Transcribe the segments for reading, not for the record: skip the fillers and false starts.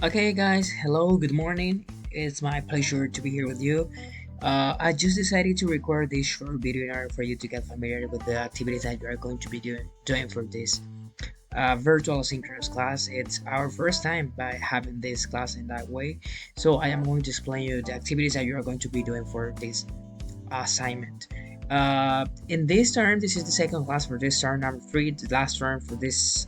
Okay, guys, hello, good morning. It's my pleasure to be here with you. I just decided to record this short video in order for you to get familiar with the activities that you are going to be doing for this virtual synchronous class. It's our first time by having this class in that way, so I am going to explain you the activities that you are going to be doing for this assignment. In this term, this is the second class for this term, number 3, the last term for this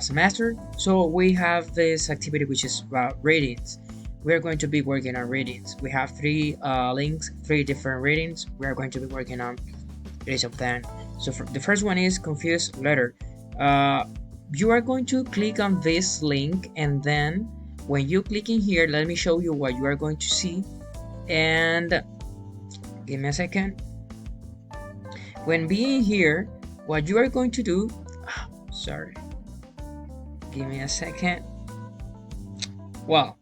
semester. So we have this activity which is readings. We are going to be working on readings. We have three links, three different readings. We are going to be working on each of them. So the first one is confused letter. You are going to click on this link, and then when you click in here, let me show you what you are going to see. And give me a second. When being here, what you are going to do, sorry, give me a second. Well,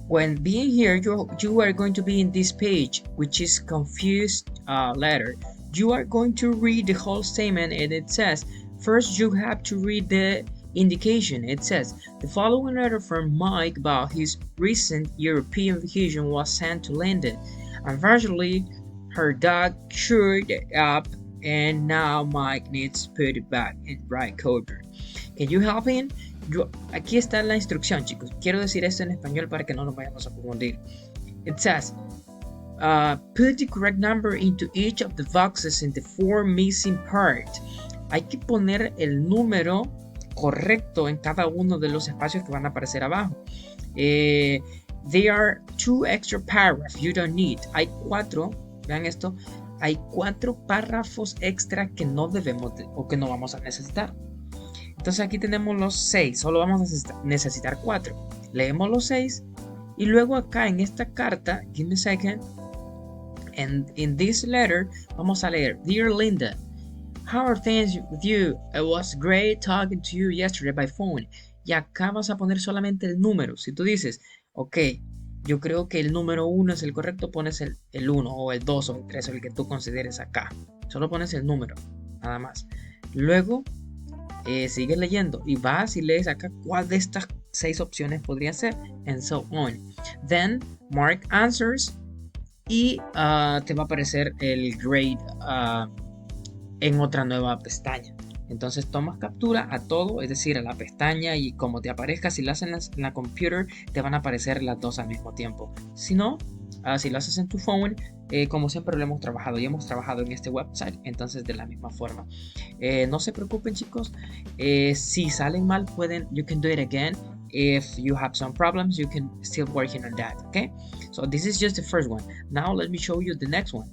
when being here, you are going to be in this page, which is confused letter. You are going to read the whole statement, and it says, first you have to read the indication. It says, the following letter from Mike about his recent European vacation was sent to London. Unfortunately, her dog chewed up, and now Mike needs to put it back in right order. Can you help him? Aquí está la instrucción, chicos. Quiero decir esto en español para que no nos vayamos a confundir. It says, put the correct number into each of the boxes in the four missing parts. Hay que poner el número correcto en cada uno de los espacios que van a aparecer abajo. There are 2 extra paragraphs you don't need. Hay 4, vean esto, hay 4 párrafos extra que no debemos o que no vamos a necesitar. Entonces aquí tenemos los 6, solo vamos a necesitar 4. Leemos los 6 y luego acá en esta carta, give me a second, and in this letter vamos a leer, Dear Linda, how are things with you? It was great talking to you yesterday by phone. Y acá vas a poner solamente el número. Si tú dices, ok, yo creo que el número 1 es el correcto, pones el 1 o el 2 o el 3 o el que tú consideres acá. Solo pones el número, nada más. Luego sigues leyendo y vas y lees acá cuál de estas 6 opciones podría ser, and so on. Then mark answers y te va a aparecer el grade en otra nueva pestaña. Entonces tomas captura a todo, es decir, a la pestaña, y como te aparezca, si lo haces en la computer, te van a aparecer las dos al mismo tiempo. Si no, si lo haces en tu phone, como siempre lo hemos trabajado y hemos trabajado en este website, entonces de la misma forma. No se preocupen, chicos, si salen mal you can do it again. If you have some problems, you can still working on that. Okay, so this is just the first one. Now let me show you the next one.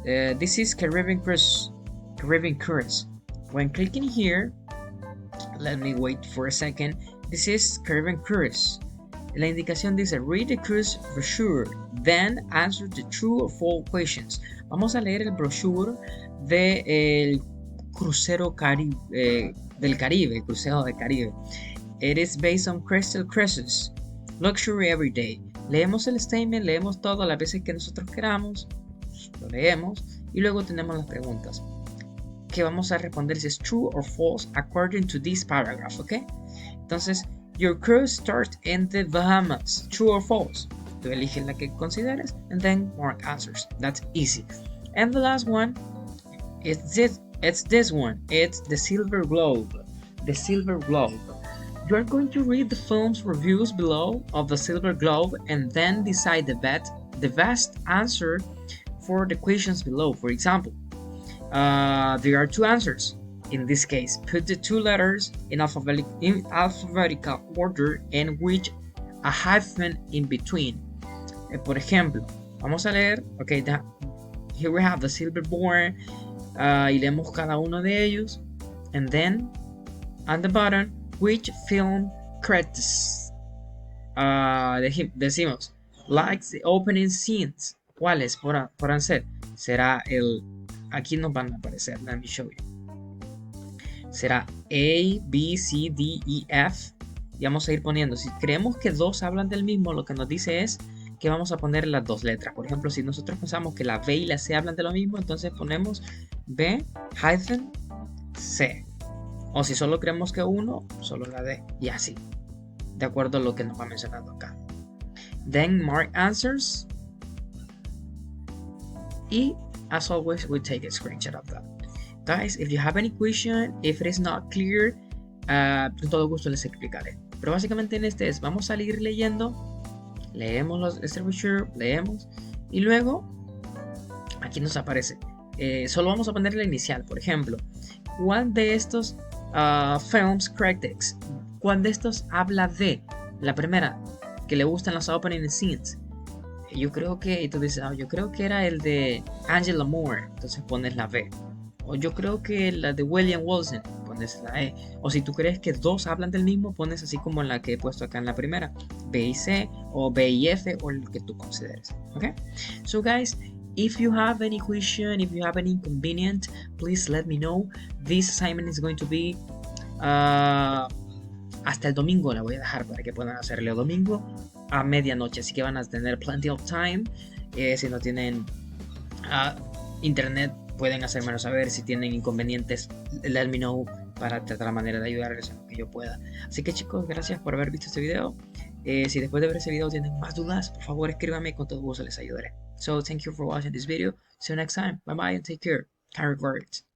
This is Caribbean Cruise. When clicking here, let me wait for a second. This is Caribbean Cruise. La indicación dice, read the cruise brochure, then answer the true or false questions. Vamos a leer el brochure del crucero del Caribe, el crucero del Caribe. It is based on Crystal Cruises, luxury every day. Leemos el statement, leemos todo las veces que nosotros queramos, lo leemos y luego tenemos las preguntas que vamos a responder si es true or false according to this paragraph, ¿ok? Entonces, your cruise starts in the Bahamas, true or false. Tú eliges la que consideres and then mark answers. That's easy. And the last one is this one. It's the Silver Globe. The Silver Globe. You are going to read the film's reviews below of the Silver Globe and then decide the best answer for the questions below. For example, there are 2 answers. In this case, put the 2 letters in alphabetical order and with a hyphen in between. Por ejemplo, vamos a leer, okay, here we have the Silverborn, y leemos cada uno de ellos, and then on the bottom, which film credits decimos, likes the opening scenes. ¿Cuáles podrán ser? Será aquí nos van a aparecer, let me show you. Será A, B, C, D, E, F. Y vamos a ir poniendo. Si creemos que 2 hablan del mismo, lo que nos dice es que vamos a poner las 2 letras. Por ejemplo, si nosotros pensamos que la B y la C hablan de lo mismo, entonces ponemos B, C. O si solo creemos que uno, solo la D. Y así. de acuerdo a lo que nos va mencionando acá. Then mark answers. Y as always, we take a screenshot of that. Guys, if you have any question, if it is not clear, con todo gusto les explicaré. Pero básicamente en este es, vamos a salir leyendo, leemos los distribution, leemos, y luego aquí nos aparece, solo vamos a poner la inicial, por ejemplo, ¿cuál de estos films critics, cuál de estos habla de la primera, que le gustan las opening scenes? Yo creo que, y tú dices, yo creo que era el de Angela Moore, entonces pones la B. O yo creo que la de William Wilson, pones la E. O si tú crees que dos hablan del mismo, pones así como la que he puesto acá en la primera, B y C, o B y F, o el que tú consideres. Okay? So guys, if you have any question, if you have any inconvenient, please let me know. This assignment is going to be hasta el domingo, la voy a dejar para que puedan hacerlo domingo a medianoche, así que van a tener plenty of time. Si no tienen internet, pueden hacérmelo saber. Si tienen inconvenientes, let me know para tratar la manera de ayudarles en lo que yo pueda. Así que chicos, gracias por haber visto este video. Si después de ver este video tienen más dudas, por favor escríbanme, con todo gusto les ayudaré. So thank you for watching this video. See you next time. Bye bye and take care. Carry words.